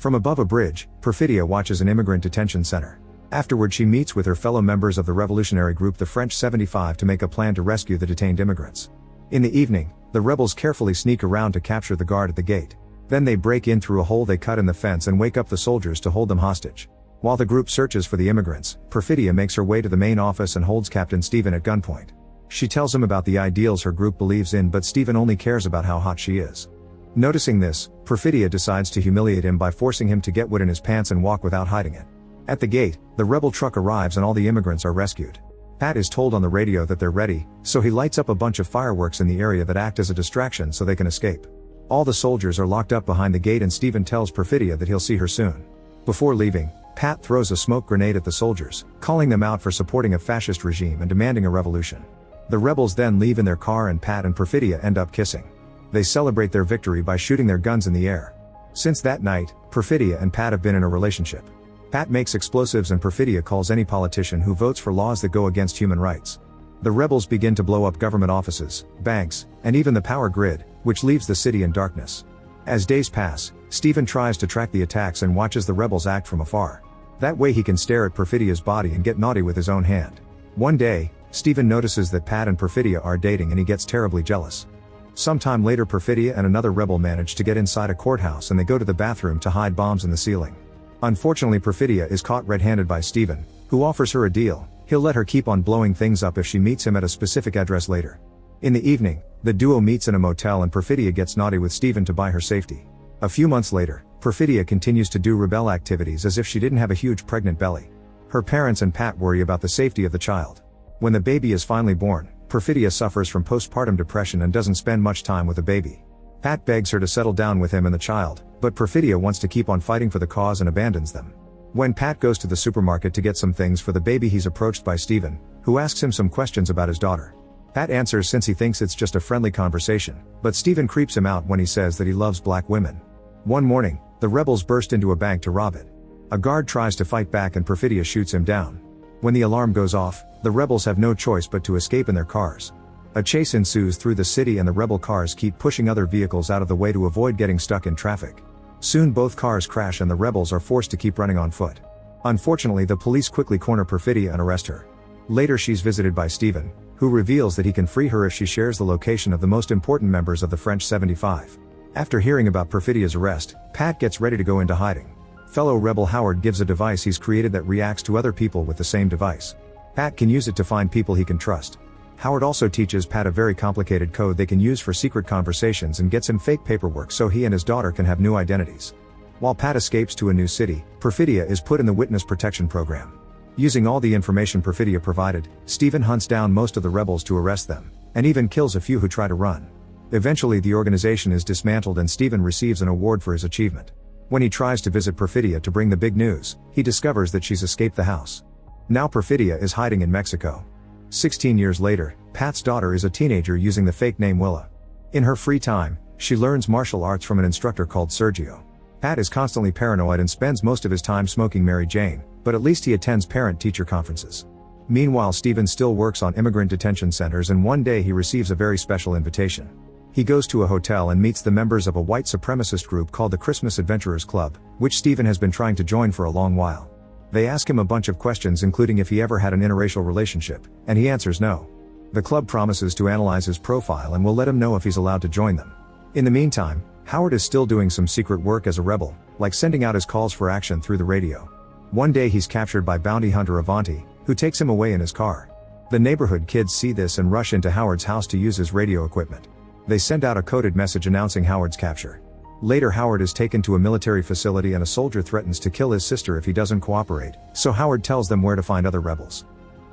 From above a bridge, Perfidia watches an immigrant detention center. Afterward, she meets with her fellow members of the revolutionary group the French 75 to make a plan to rescue the detained immigrants. In the evening, the rebels carefully sneak around to capture the guard at the gate. Then they break in through a hole they cut in the fence and wake up the soldiers to hold them hostage. While the group searches for the immigrants, Perfidia makes her way to the main office and holds Captain Stephen at gunpoint. She tells him about the ideals her group believes in, but Stephen only cares about how hot she is. Noticing this, Perfidia decides to humiliate him by forcing him to get wood in his pants and walk without hiding it. At the gate, the rebel truck arrives and all the immigrants are rescued. Pat is told on the radio that they're ready, so he lights up a bunch of fireworks in the area that act as a distraction so they can escape. All the soldiers are locked up behind the gate and Stephen tells Perfidia that he'll see her soon. Before leaving, Pat throws a smoke grenade at the soldiers, calling them out for supporting a fascist regime and demanding a revolution. The rebels then leave in their car and Pat and Perfidia end up kissing. They celebrate their victory by shooting their guns in the air. Since that night, Perfidia and Pat have been in a relationship. Pat makes explosives and Perfidia calls any politician who votes for laws that go against human rights. The rebels begin to blow up government offices, banks, and even the power grid, which leaves the city in darkness. As days pass, Stephen tries to track the attacks and watches the rebels act from afar. That way he can stare at Perfidia's body and get naughty with his own hand. One day, Stephen notices that Pat and Perfidia are dating and he gets terribly jealous. Sometime later, Perfidia and another rebel manage to get inside a courthouse and they go to the bathroom to hide bombs in the ceiling. Unfortunately, Perfidia is caught red-handed by Stephen, who offers her a deal. He'll let her keep on blowing things up if she meets him at a specific address later. In the evening, the duo meets in a motel and Perfidia gets naughty with Stephen to buy her safety. A few months later, Perfidia continues to do rebel activities as if she didn't have a huge pregnant belly. Her parents and Pat worry about the safety of the child. When the baby is finally born, Perfidia suffers from postpartum depression and doesn't spend much time with the baby. Pat begs her to settle down with him and the child, but Perfidia wants to keep on fighting for the cause and abandons them. When Pat goes to the supermarket to get some things for the baby, he's approached by Stephen, who asks him some questions about his daughter. Pat answers since he thinks it's just a friendly conversation, but Stephen creeps him out when he says that he loves black women. One morning, the rebels burst into a bank to rob it. A guard tries to fight back and Perfidia shoots him down. When the alarm goes off, the rebels have no choice but to escape in their cars. A chase ensues through the city and the rebel cars keep pushing other vehicles out of the way to avoid getting stuck in traffic. Soon both cars crash and the rebels are forced to keep running on foot. Unfortunately, the police quickly corner Perfidia and arrest her. Later she's visited by Stephen, who reveals that he can free her if she shares the location of the most important members of the French 75. After hearing about Perfidia's arrest, Pat gets ready to go into hiding. Fellow rebel Howard gives a device he's created that reacts to other people with the same device. Pat can use it to find people he can trust. Howard also teaches Pat a very complicated code they can use for secret conversations and gets him fake paperwork so he and his daughter can have new identities. While Pat escapes to a new city, Perfidia is put in the witness protection program. Using all the information Perfidia provided, Stephen hunts down most of the rebels to arrest them, and even kills a few who try to run. Eventually the organization is dismantled and Stephen receives an award for his achievement. When he tries to visit Perfidia to bring the big news, he discovers that she's escaped the house. Now Perfidia is hiding in Mexico. 16 years later, Pat's daughter is a teenager using the fake name Willa. In her free time, she learns martial arts from an instructor called Sergio. Pat is constantly paranoid and spends most of his time smoking Mary Jane, but at least he attends parent-teacher conferences. Meanwhile, Stephen still works on immigrant detention centers and one day he receives a very special invitation. He goes to a hotel and meets the members of a white supremacist group called the Christmas Adventurers Club, which Stephen has been trying to join for a long while. They ask him a bunch of questions including if he ever had an interracial relationship, and he answers no. The club promises to analyze his profile and will let him know if he's allowed to join them. In the meantime, Howard is still doing some secret work as a rebel, like sending out his calls for action through the radio. One day he's captured by bounty hunter Avanti, who takes him away in his car. The neighborhood kids see this and rush into Howard's house to use his radio equipment. They send out a coded message announcing Howard's capture. Later Howard is taken to a military facility and a soldier threatens to kill his sister if he doesn't cooperate, so Howard tells them where to find other rebels.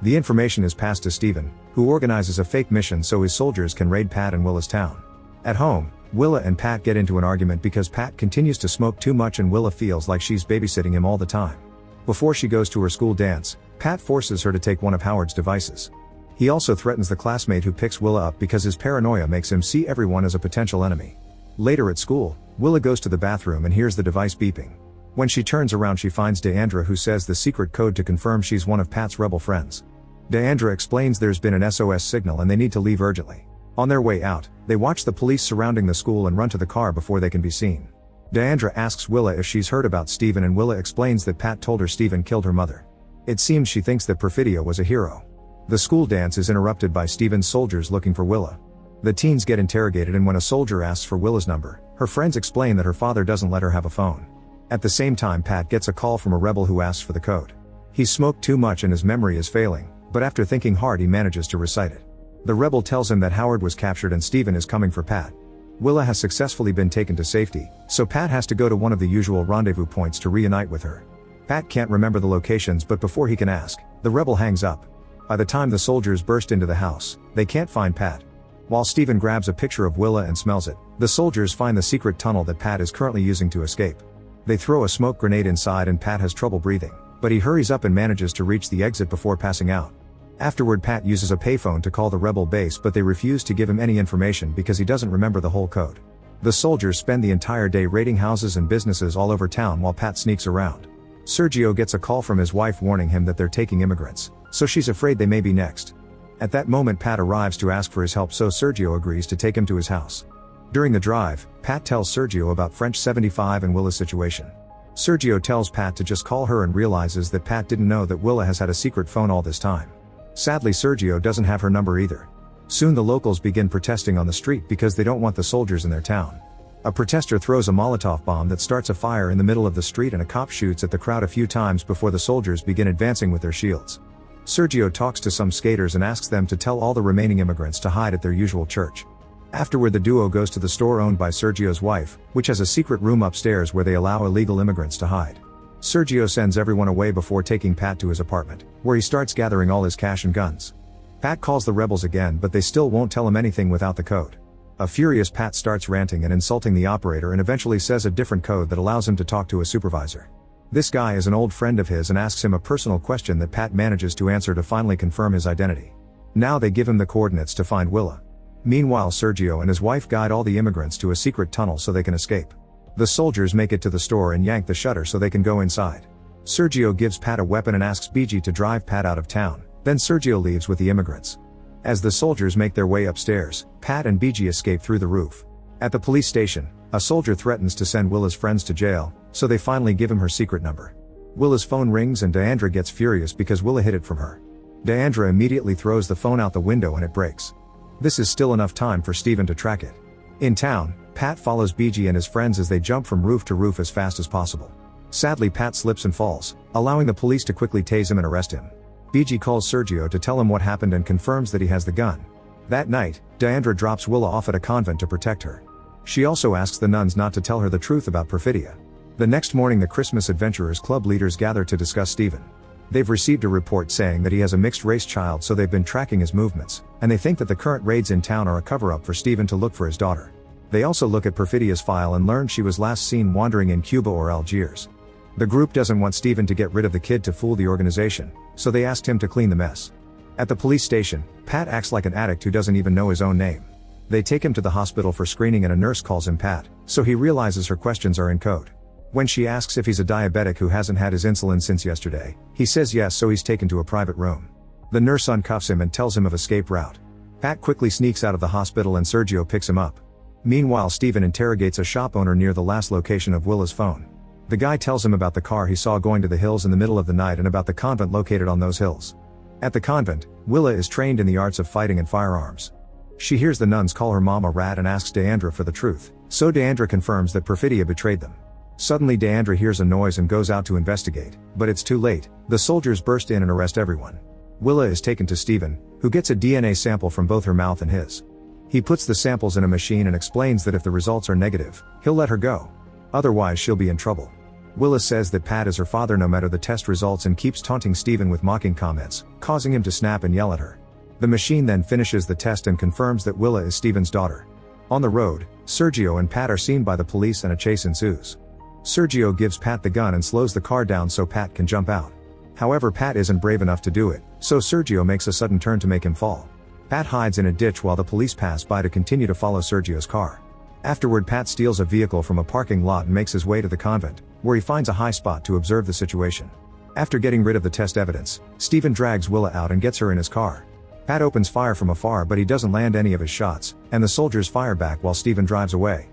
The information is passed to Stephen, who organizes a fake mission so his soldiers can raid Pat and Willa's town. At home, Willa and Pat get into an argument because Pat continues to smoke too much and Willa feels like she's babysitting him all the time. Before she goes to her school dance, Pat forces her to take one of Howard's devices. He also threatens the classmate who picks Willa up because his paranoia makes him see everyone as a potential enemy. Later at school, Willa goes to the bathroom and hears the device beeping. When she turns around she finds Deandra, who says the secret code to confirm she's one of Pat's rebel friends. Deandra explains there's been an SOS signal and they need to leave urgently. On their way out, they watch the police surrounding the school and run to the car before they can be seen. Deandra asks Willa if she's heard about Steven, and Willa explains that Pat told her Steven killed her mother. It seems she thinks that Perfidia was a hero. The school dance is interrupted by Steven's soldiers looking for Willa. The teens get interrogated, and when a soldier asks for Willa's number, her friends explain that her father doesn't let her have a phone. At the same time, Pat gets a call from a rebel who asks for the code. He's smoked too much and his memory is failing, but after thinking hard he manages to recite it. The rebel tells him that Howard was captured and Steven is coming for Pat. Willa has successfully been taken to safety, so Pat has to go to one of the usual rendezvous points to reunite with her. Pat can't remember the locations, but before he can ask, the rebel hangs up. By the time the soldiers burst into the house, they can't find Pat. While Steven grabs a picture of Willa and smells it, the soldiers find the secret tunnel that Pat is currently using to escape. They throw a smoke grenade inside and Pat has trouble breathing, but he hurries up and manages to reach the exit before passing out. Afterward, Pat uses a payphone to call the rebel base, but they refuse to give him any information because he doesn't remember the whole code. The soldiers spend the entire day raiding houses and businesses all over town while Pat sneaks around. Sergio gets a call from his wife warning him that they're taking immigrants, so she's afraid they may be next. At that moment, Pat arrives to ask for his help, so Sergio agrees to take him to his house. During the drive, Pat tells Sergio about French 75 and Willa's situation. Sergio tells Pat to just call her and realizes that Pat didn't know that Willa has had a secret phone all this time. Sadly, Sergio doesn't have her number either. Soon the locals begin protesting on the street because they don't want the soldiers in their town. A protester throws a Molotov bomb that starts a fire in the middle of the street, and a cop shoots at the crowd a few times before the soldiers begin advancing with their shields. Sergio talks to some skaters and asks them to tell all the remaining immigrants to hide at their usual church. Afterward, the duo goes to the store owned by Sergio's wife, which has a secret room upstairs where they allow illegal immigrants to hide. Sergio sends everyone away before taking Pat to his apartment, where he starts gathering all his cash and guns. Pat calls the rebels again, but they still won't tell him anything without the code. A furious Pat starts ranting and insulting the operator and eventually says a different code that allows him to talk to a supervisor. This guy is an old friend of his and asks him a personal question that Pat manages to answer to finally confirm his identity. Now they give him the coordinates to find Willa. Meanwhile, Sergio and his wife guide all the immigrants to a secret tunnel so they can escape. The soldiers make it to the store and yank the shutter so they can go inside. Sergio gives Pat a weapon and asks BG to drive Pat out of town, then Sergio leaves with the immigrants. As the soldiers make their way upstairs, Pat and BG escape through the roof. At the police station, a soldier threatens to send Willa's friends to jail, so they finally give him her secret number. Willa's phone rings and Deandra gets furious because Willa hid it from her. Deandra immediately throws the phone out the window and it breaks. This is still enough time for Steven to track it. In town, Pat follows BG and his friends as they jump from roof to roof as fast as possible. Sadly, Pat slips and falls, allowing the police to quickly tase him and arrest him. BG calls Sergio to tell him what happened and confirms that he has the gun. That night, Deandra drops Willa off at a convent to protect her. She also asks the nuns not to tell her the truth about Perfidia. The next morning, the Christmas Adventurers Club leaders gather to discuss Steven. They've received a report saying that he has a mixed-race child, so they've been tracking his movements, and they think that the current raids in town are a cover-up for Steven to look for his daughter. They also look at Perfidia's file and learn she was last seen wandering in Cuba or Algiers. The group doesn't want Steven to get rid of the kid to fool the organization, so they asked him to clean the mess. At the police station, Pat acts like an addict who doesn't even know his own name. They take him to the hospital for screening and a nurse calls him Pat, so he realizes her questions are in code. When she asks if he's a diabetic who hasn't had his insulin since yesterday, he says yes, so he's taken to a private room. The nurse uncuffs him and tells him of escape route. Pat quickly sneaks out of the hospital and Sergio picks him up. Meanwhile, Steven interrogates a shop owner near the last location of Willa's phone. The guy tells him about the car he saw going to the hills in the middle of the night and about the convent located on those hills. At the convent, Willa is trained in the arts of fighting and firearms. She hears the nuns call her mom a rat and asks Deandra for the truth, so Deandra confirms that Perfidia betrayed them. Suddenly, Deandra hears a noise and goes out to investigate, but it's too late. The soldiers burst in and arrest everyone. Willa is taken to Steven, who gets a DNA sample from both her mouth and his. He puts the samples in a machine and explains that if the results are negative, he'll let her go. Otherwise, she'll be in trouble. Willa says that Pat is her father no matter the test results and keeps taunting Steven with mocking comments, causing him to snap and yell at her. The machine then finishes the test and confirms that Willa is Steven's daughter. On the road, Sergio and Pat are seen by the police and a chase ensues. Sergio gives Pat the gun and slows the car down so Pat can jump out. However, Pat isn't brave enough to do it, so Sergio makes a sudden turn to make him fall. Pat hides in a ditch while the police pass by to continue to follow Sergio's car. Afterward, Pat steals a vehicle from a parking lot and makes his way to the convent, where he finds a high spot to observe the situation. After getting rid of the test evidence, Steven drags Willa out and gets her in his car. Pat opens fire from afar, but he doesn't land any of his shots, and the soldiers fire back while Steven drives away.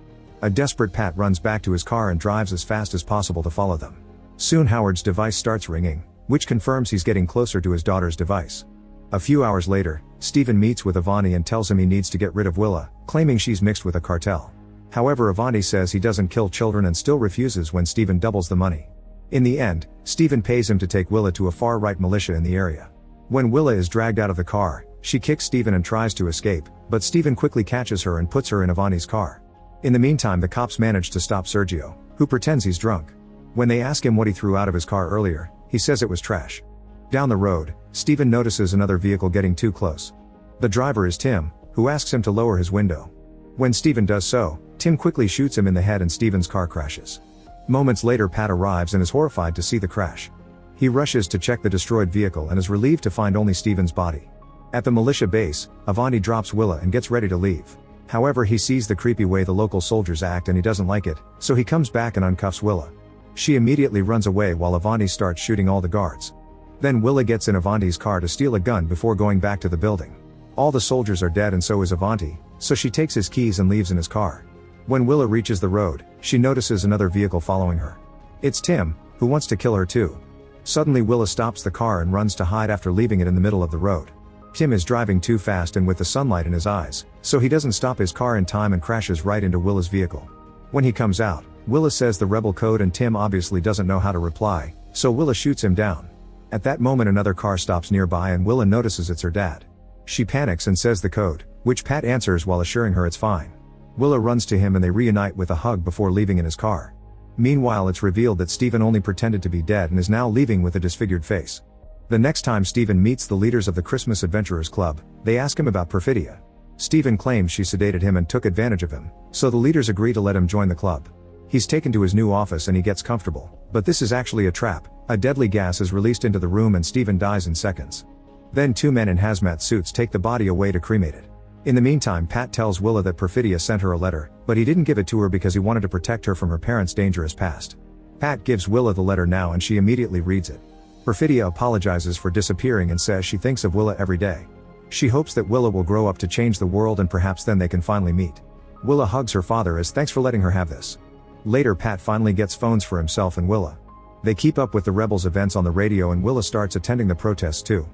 A desperate Pat runs back to his car and drives as fast as possible to follow them. Soon Howard's device starts ringing, which confirms he's getting closer to his daughter's device. A few hours later, Stephen meets with Avanti and tells him he needs to get rid of Willa, claiming she's mixed with a cartel. However, Avanti says he doesn't kill children and still refuses when Stephen doubles the money. In the end, Stephen pays him to take Willa to a far-right militia in the area. When Willa is dragged out of the car, she kicks Stephen and tries to escape, but Stephen quickly catches her and puts her in Avanti's car. In the meantime, the cops manage to stop Sergio, who pretends he's drunk. When they ask him what he threw out of his car earlier, he says it was trash. Down the road, Stephen notices another vehicle getting too close. The driver is Tim, who asks him to lower his window. When Stephen does so, Tim quickly shoots him in the head and Stephen's car crashes. Moments later, Pat arrives and is horrified to see the crash. He rushes to check the destroyed vehicle and is relieved to find only Stephen's body. At the militia base, Avanti drops Willa and gets ready to leave. However, he sees the creepy way the local soldiers act and he doesn't like it, so he comes back and uncuffs Willa. She immediately runs away while Avanti starts shooting all the guards. Then Willa gets in Avanti's car to steal a gun before going back to the building. All the soldiers are dead and so is Avanti, so she takes his keys and leaves in his car. When Willa reaches the road, she notices another vehicle following her. It's Tim, who wants to kill her too. Suddenly Willa stops the car and runs to hide after leaving it in the middle of the road. Tim is driving too fast and with the sunlight in his eyes, so he doesn't stop his car in time and crashes right into Willa's vehicle. When he comes out, Willa says the rebel code and Tim obviously doesn't know how to reply, so Willa shoots him down. At that moment another car stops nearby and Willa notices it's her dad. She panics and says the code, which Pat answers while assuring her it's fine. Willa runs to him and they reunite with a hug before leaving in his car. Meanwhile, it's revealed that Stephen only pretended to be dead and is now leaving with a disfigured face. The next time Stephen meets the leaders of the Christmas Adventurers Club, they ask him about Perfidia. Stephen claims she sedated him and took advantage of him, so the leaders agree to let him join the club. He's taken to his new office and he gets comfortable, but this is actually a trap. A deadly gas is released into the room and Stephen dies in seconds. Then two men in hazmat suits take the body away to cremate it. In the meantime, Pat tells Willa that Perfidia sent her a letter, but he didn't give it to her because he wanted to protect her from her parents' dangerous past. Pat gives Willa the letter now and she immediately reads it. Perfidia apologizes for disappearing and says she thinks of Willa every day. She hopes that Willa will grow up to change the world and perhaps then they can finally meet. Willa hugs her father as thanks for letting her have this. Later, Pat finally gets phones for himself and Willa. They keep up with the rebels' events on the radio and Willa starts attending the protests too.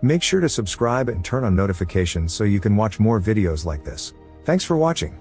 Make sure to subscribe and turn on notifications so you can watch more videos like this. Thanks for watching.